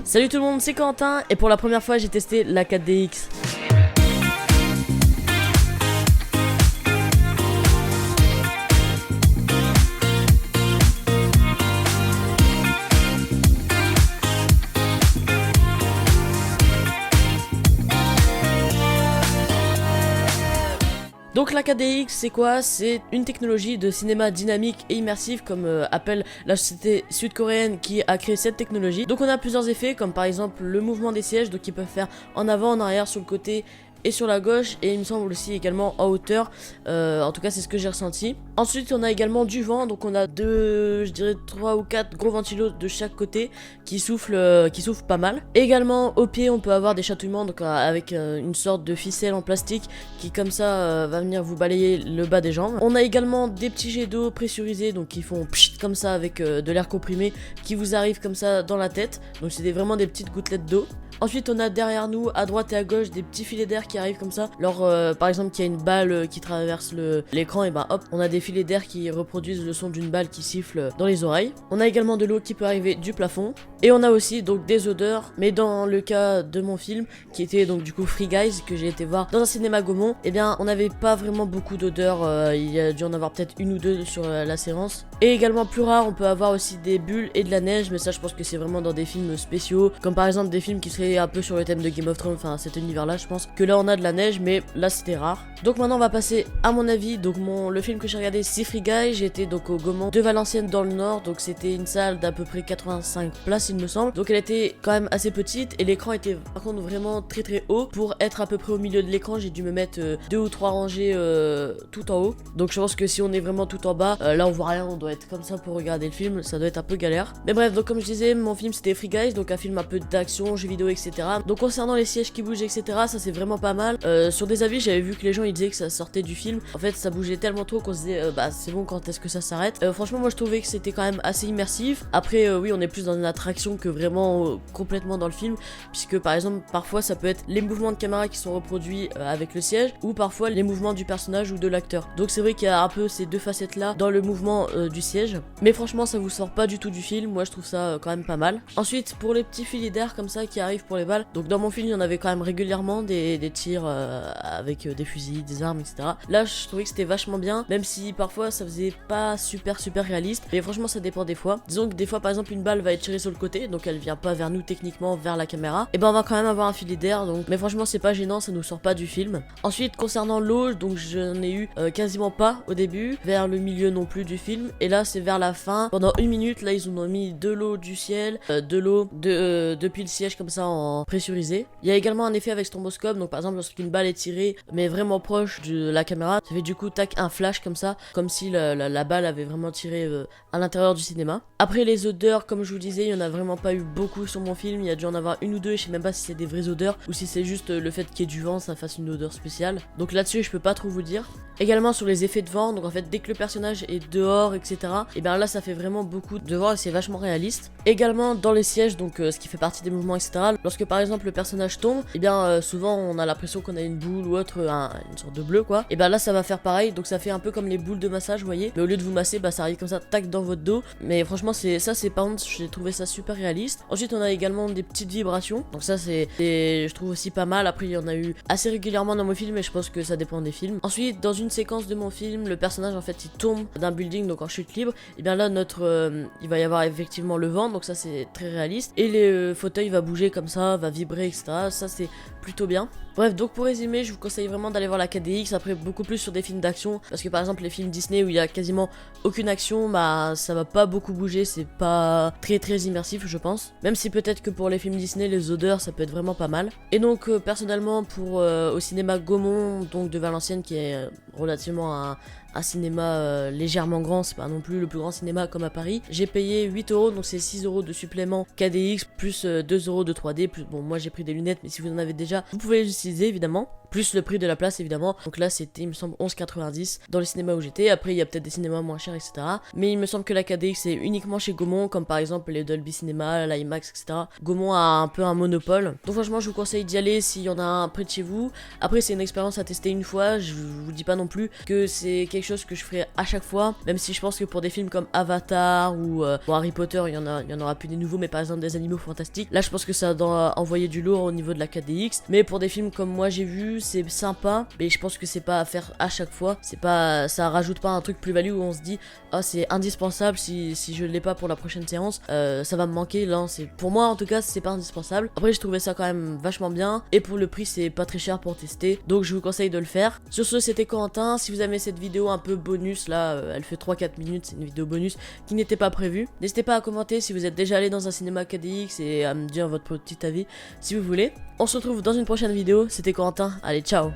Salut tout le monde, c'est Quentin et pour la première fois j'ai testé la 4DX. Donc la 4DX c'est quoi? C'est une technologie de cinéma dynamique et immersif comme appelle la société sud-coréenne qui a créé cette technologie. Donc on a plusieurs effets comme par exemple le mouvement des sièges, donc ils peuvent faire en avant, en arrière, sur le côté et sur la gauche, et il me semble aussi également en hauteur, en tout cas c'est ce que j'ai ressenti. Ensuite on a également du vent, donc on a je dirais 3 ou 4 gros ventilos de chaque côté qui soufflent pas mal. Et également au pied on peut avoir des chatouillements, donc avec une sorte de ficelle en plastique qui comme ça va venir vous balayer le bas des jambes. On a également des petits jets d'eau pressurisés, donc qui font pchit comme ça avec de l'air comprimé qui vous arrive comme ça dans la tête, donc c'est vraiment des petites gouttelettes d'eau. Ensuite on a derrière nous, à droite et à gauche, des petits filets d'air qui arrivent comme ça. Alors par exemple qu'il y a une balle qui traverse l'écran, et ben hop, on a des filets d'air qui reproduisent le son d'une balle qui siffle dans les oreilles. On a également de l'eau qui peut arriver du plafond. Et on a aussi donc des odeurs, mais dans le cas de mon film, qui était donc du coup Free Guys, que j'ai été voir dans un cinéma Gaumont, et bien on n'avait pas vraiment beaucoup d'odeurs, il y a dû en avoir peut-être une ou deux sur la séance. Et également plus rare, on peut avoir aussi des bulles et de la neige, mais ça je pense que c'est vraiment dans des films spéciaux, comme par exemple des films qui seraient un peu sur le thème de Game of Thrones, enfin cet univers là je pense que là on a de la neige, mais là c'était rare. Donc maintenant on va passer à mon avis. Donc le film que j'ai regardé c'est Free Guy, j'étais donc au Gaumont de Valenciennes dans le nord, donc c'était une salle d'à peu près 85 places il me semble, donc elle était quand même assez petite et l'écran était par contre vraiment très très haut. Pour être à peu près au milieu de l'écran j'ai dû me mettre 2 ou 3 rangées tout en haut, donc je pense que si on est vraiment tout en bas, là on voit rien, on doit être comme ça pour regarder le film, ça doit être un peu galère. Mais bref, donc comme je disais, mon film c'était Free Guys, donc un film un peu d'action, jeux vidéo, etc. Donc concernant les sièges qui bougent, etc., ça c'est vraiment pas mal. Sur des avis j'avais vu que les gens ils disaient que ça sortait du film, en fait ça bougeait tellement trop qu'on se disait bah c'est bon, quand est-ce que ça s'arrête. Franchement moi je trouvais que c'était quand même assez immersif. Après oui, on est plus dans une attraction que vraiment complètement dans le film, puisque par exemple parfois ça peut être les mouvements de caméra qui sont reproduits avec le siège, ou parfois les mouvements du personnage ou de l'acteur. Donc c'est vrai qu'il y a un peu ces deux facettes là dans le mouvement du siège, mais franchement ça vous sort pas du tout du film. Moi je trouve ça quand même pas mal. Ensuite pour les petits filets d'air comme ça qui arrivent pour les balles, donc dans mon film il y en avait quand même régulièrement des tirs avec des fusils, des armes, etc. Là je trouvais que c'était vachement bien, même si parfois ça faisait pas super réaliste, mais franchement ça dépend des fois. Disons que des fois par exemple une balle va être tirée sur le côté, donc elle vient pas vers nous techniquement, vers la caméra, et ben on va quand même avoir un filet d'air, donc mais franchement c'est pas gênant, ça nous sort pas du film. Ensuite concernant l'eau, donc j'en ai eu quasiment pas au début, vers le milieu non plus du film, et là c'est vers la fin, pendant 1 minute, là ils ont mis de l'eau du ciel, de l'eau depuis le siège comme ça en pressurisé. Il y a également un effet avec stromboscope, donc par exemple lorsqu'une balle est tirée mais vraiment proche de la caméra, ça fait du coup tac un flash comme ça, comme si la balle avait vraiment tiré à l'intérieur du cinéma. Après les odeurs, comme je vous disais, il y en a vraiment pas eu beaucoup sur mon film, il y a dû en avoir une ou deux, et je sais même pas si c'est des vraies odeurs ou si c'est juste le fait qu'il y ait du vent ça fasse une odeur spéciale, donc là-dessus je peux pas trop vous dire. Également sur les effets de vent, donc en fait dès que le personnage est dehors, etc., et bien là ça fait vraiment beaucoup de vent et c'est vachement réaliste. Également dans les sièges, donc ce qui fait partie des mouvements, etc., lorsque par exemple le personnage tombe, et bien souvent on a l'impression qu'on a une boule ou autre, une sorte de bleu quoi, et bien là ça va faire pareil, donc ça fait un peu comme les boules de massage, vous voyez, mais au lieu de vous masser, bah ça arrive comme ça, tac, dans votre dos. Mais franchement c'est par contre j'ai trouvé ça super réaliste. Ensuite on a également des petites vibrations, donc ça c'est je trouve aussi pas mal. Après il y en a eu assez régulièrement dans mon film, mais je pense que ça dépend des films. Ensuite dans une séquence de mon film, le personnage en fait il tombe d'un building, donc en chute libre, et bien là il va y avoir effectivement le vent, donc ça c'est très réaliste, et le fauteuil va bouger comme ça, va vibrer, etc. Ça c'est plutôt bien. Bref, donc pour résumer, je vous conseille vraiment d'aller voir la 4DX, après beaucoup plus sur des films d'action, parce que par exemple les films Disney où il y a quasiment aucune action, bah ça va pas beaucoup bouger, c'est pas très immersif je pense, même si peut-être que pour les films Disney les odeurs ça peut être vraiment pas mal. Et donc personnellement pour au cinéma Gaumont, donc de Valenciennes, qui est relativement un cinéma légèrement grand, c'est pas non plus le plus grand cinéma comme à Paris, j'ai payé 8 euros, donc c'est 6 euros de supplément 4DX plus 2 euros de 3D, plus bon moi j'ai pris des lunettes, mais si vous en avez déjà vous pouvez les utiliser évidemment. plus le prix de la place évidemment. Donc là c'était il me semble 11,90 dans les cinémas où j'étais. Après il y a peut-être des cinémas moins chers, etc. Mais il me semble que la 4DX est uniquement chez Gaumont, comme par exemple les Dolby Cinema, l'IMAX, etc. Gaumont a un peu un monopole. Donc franchement je vous conseille d'y aller s'il y en a un près de chez vous. Après c'est une expérience à tester une fois, je vous dis pas non plus que c'est quelque chose que je ferai à chaque fois, même si je pense que pour des films comme Avatar ou Harry Potter il y en aura plus des nouveaux, mais par exemple des animaux fantastiques, là je pense que ça doit envoyer du lourd au niveau de la 4DX. Mais pour des films comme moi j'ai vu, c'est sympa, mais je pense que c'est pas à faire à chaque fois, c'est pas, ça rajoute pas un truc plus-value où on se dit ah c'est indispensable, si je l'ai pas pour la prochaine séance, ça va me manquer. Là c'est, pour moi en tout cas c'est pas indispensable. Après je trouvais ça quand même vachement bien, et pour le prix c'est pas très cher pour tester, donc je vous conseille de le faire. Sur ce c'était Corentin, si vous aimez cette vidéo un peu bonus là, elle fait 3-4 minutes, c'est une vidéo bonus qui n'était pas prévue. N'hésitez pas à commenter si vous êtes déjà allé dans un cinéma 4DX et à me dire votre petit avis si vous voulez. On se retrouve dans une prochaine vidéo, c'était Corentin, allez ciao.